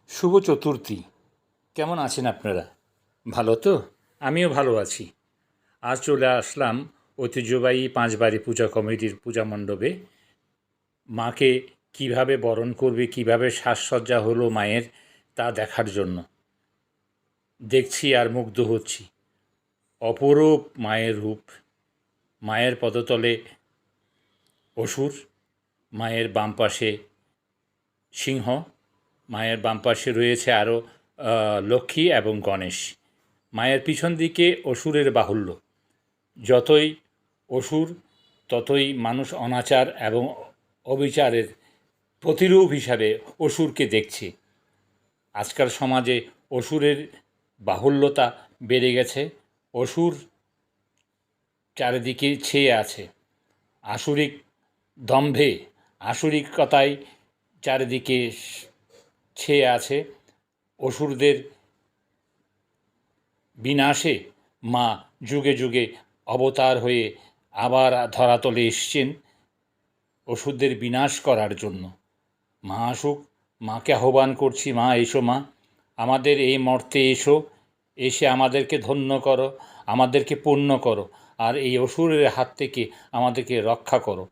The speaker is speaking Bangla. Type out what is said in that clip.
শুভ চতুর্থী। কেমন আছেন আপনারা? ভালো তো? আমিও ভালো আছি। আজ চলে আসলাম ঐতিহ্যবাহী পাঁচবাড়ি পূজা কমিটির পূজা মণ্ডপে। মাকে কিভাবে বরণ করবে, কিভাবে সাজসজ্জা হলো মায়ের, তা দেখার জন্য। দেখছি আর মুগ্ধ হচ্ছি। অপরূপ মায়ের রূপ। মায়ের পদতলে অসুর, মায়ের বাম পাশে সিংহ, মায়ের বাম পাশে রয়েছে আরও লক্ষ্মী এবং গণেশ। মায়ের পিছন দিকে অসুরের বাহুল্য। যতই অসুর ততই মানুষ অনাচার এবং অবিচারের প্রতিরূপ হিসাবে অসুরকে দেখছে। আজকাল সমাজে অসুরের বাহুল্যতা বেড়ে গেছে। অসুর চারিদিকে ছেয়ে আছে। আসুরিক দম্ভে, আসুরিকতায় চারিদিকে ছেয়ে আছে। অসুরদের বিনাশে মা যুগে যুগে অবতার হয়ে আবার ধরাতলে এসছেন অসুরদের বিনাশ করার জন্য। মা আসুক, মাকে আহ্বান করছি, মা এসো, মা আমাদের এই মর্তে এসো, এসে আমাদেরকে ধন্য করো, আমাদেরকে পূর্ণ করো, আর এই অসুরের হাত থেকে আমাদেরকে রক্ষা করো।